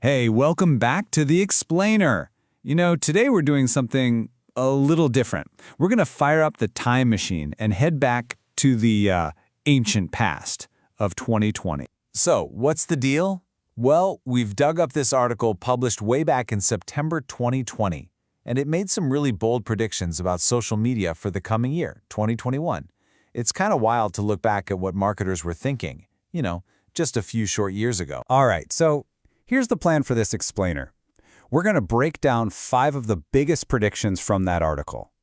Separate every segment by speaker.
Speaker 1: Hey, welcome back to The Explainer. Today we're doing something a little different. We're going to fire up the time machine and head back to the ancient past of 2020. So, what's the deal? Well, we've dug up this article published way back in September 2020, and it made some really bold predictions about social media for the coming year, 2021. It's kind of wild to look back at what marketers were thinking, just a few short years ago. All right, so here's the plan for this explainer. We're going to break down 5 of the biggest predictions from that article.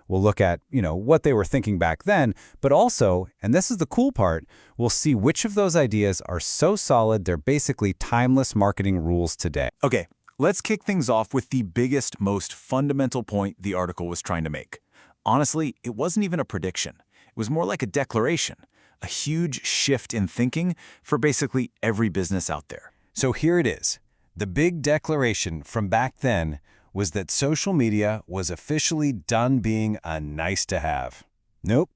Speaker 1: We'll look at, what they were thinking back then, but also, and this is the cool part, we'll see which of those ideas are so solid they're basically timeless marketing rules today.
Speaker 2: Okay, let's kick things off with the biggest, most fundamental point the article was trying to make. Honestly, it wasn't even a prediction. It was more like a declaration, a huge shift in thinking for basically every business out there.
Speaker 3: So here it is. The big declaration from back then was that social media was officially done being a nice-to-have. Nope,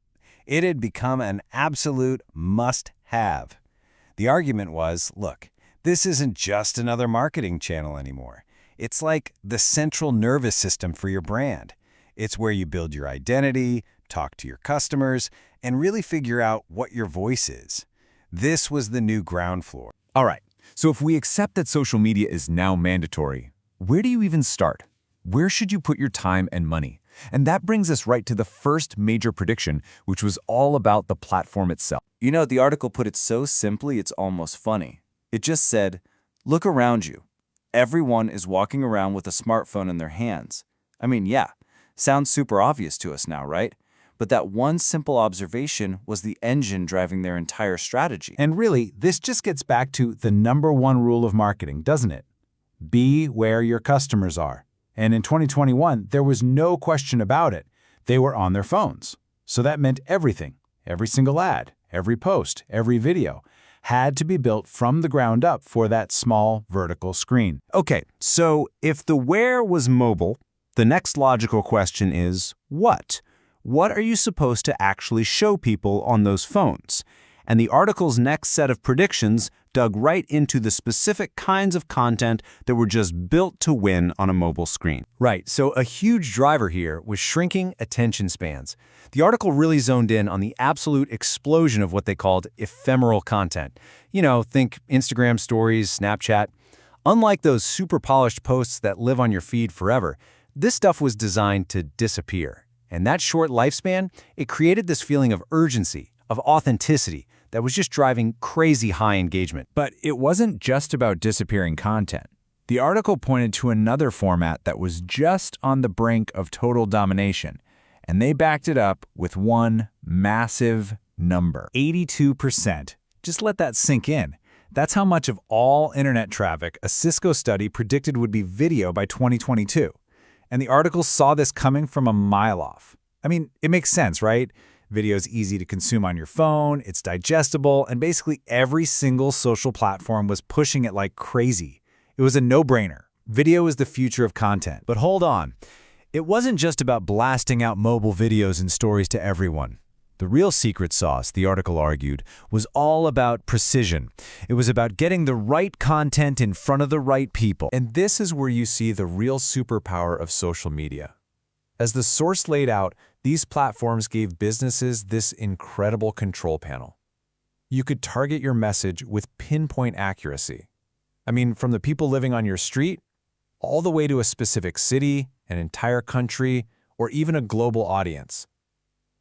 Speaker 3: it had become an absolute must-have. The argument was, look, this isn't just another marketing channel anymore. It's like the central nervous system for your brand. It's where you build your identity, talk to your customers, and really figure out what your voice is. This was the new ground floor.
Speaker 2: All right, so if we accept that social media is now mandatory, where do you even start? Where should you put your time and money? And that brings us right to the first major prediction, which was all about the platform itself.
Speaker 1: The article put it so simply, it's almost funny. It just said, look around you. Everyone is walking around with a smartphone in their hands. Yeah, sounds super obvious to us now, right? But that one simple observation was the engine driving their entire strategy.
Speaker 4: And really, this just gets back to the #1 rule of marketing, doesn't it? Be where your customers are. And in 2021, there was no question about it. They were on their phones. So that meant everything, every single ad, every post, every video, had to be built from the ground up for that small vertical screen.
Speaker 3: Okay, so if the where was mobile, the next logical question is what? What are you supposed to actually show people on those phones? And the article's next set of predictions dug right into the specific kinds of content that were just built to win on a mobile screen.
Speaker 5: Right, so a huge driver here was shrinking attention spans. The article really zoned in on the absolute explosion of what they called ephemeral content. Think Instagram stories, Snapchat. Unlike those super polished posts that live on your feed forever, this stuff was designed to disappear. And that short lifespan, it created this feeling of urgency, of authenticity, that was just driving crazy high engagement.
Speaker 1: But it wasn't just about disappearing content. The article pointed to another format that was just on the brink of total domination, and they backed it up with one massive number. 82%. Just let that sink in. That's how much of all internet traffic a Cisco study predicted would be video by 2022. And the article saw this coming from a mile off. It makes sense, right? Video's easy to consume on your phone, it's digestible, and basically every single social platform was pushing it like crazy. It was a no-brainer. Video is the future of content.
Speaker 5: But hold on. It wasn't just about blasting out mobile videos and stories to everyone. The real secret sauce, the article argued, was all about precision. It was about getting the right content in front of the right people.
Speaker 2: And this is where you see the real superpower of social media. As the source laid out, these platforms gave businesses this incredible control panel. You could target your message with pinpoint accuracy. From the people living on your street, all the way to a specific city, an entire country, or even a global audience.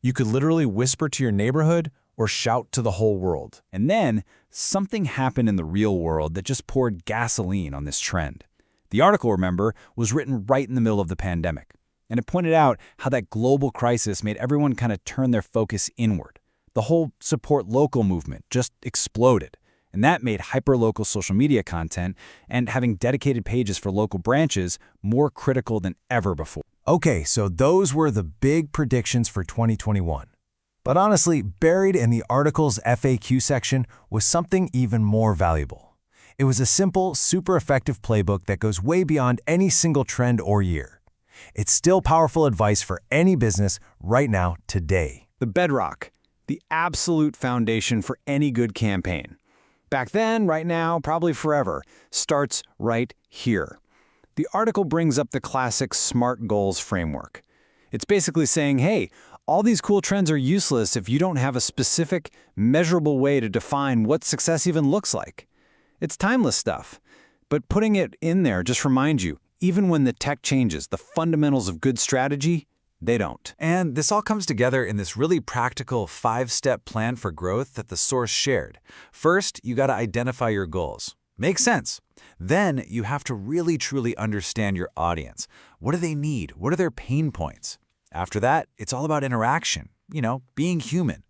Speaker 2: You could literally whisper to your neighborhood or shout to the whole world.
Speaker 1: And then something happened in the real world that just poured gasoline on this trend. The article, remember, was written right in the middle of the pandemic. And it pointed out how that global crisis made everyone kind of turn their focus inward. The whole support local movement just exploded. And that made hyper-local social media content and having dedicated pages for local branches more critical than ever before.
Speaker 5: Okay, so those were the big predictions for 2021. But honestly, buried in the article's FAQ section was something even more valuable. It was a simple, super effective playbook that goes way beyond any single trend or year. It's still powerful advice for any business right now, today.
Speaker 1: The bedrock, the absolute foundation for any good campaign.
Speaker 5: Back then, right now, probably forever, starts right here. The article brings up the classic SMART goals framework. It's basically saying, hey, all these cool trends are useless if you don't have a specific, measurable way to define what success even looks like. It's timeless stuff. But putting it in there just reminds you, even when the tech changes, the fundamentals of good strategy, they don't.
Speaker 2: And this all comes together in this really practical 5-step plan for growth that the source shared. First, you got to identify your goals. Makes sense. Then you have to really truly understand your audience. What do they need? What are their pain points? After that, it's all about interaction, being human.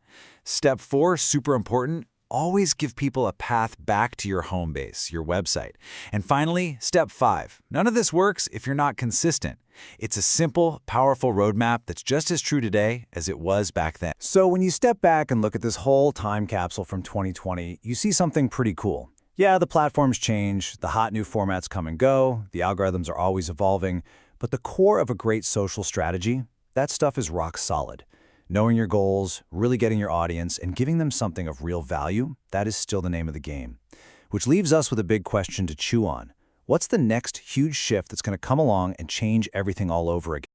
Speaker 2: Step 4, super important, always give people a path back to your home base, your website. And finally, step 5, none of this works if you're not consistent. It's a simple, powerful roadmap that's just as true today as it was back then.
Speaker 5: So when you step back and look at this whole time capsule from 2020, you see something pretty cool. Yeah, the platforms change, the hot new formats come and go, the algorithms are always evolving, but the core of a great social strategy, that stuff is rock solid. Knowing your goals, really getting your audience, and giving them something of real value, that is still the name of the game. Which leaves us with a big question to chew on. What's the next huge shift that's going to come along and change everything all over again?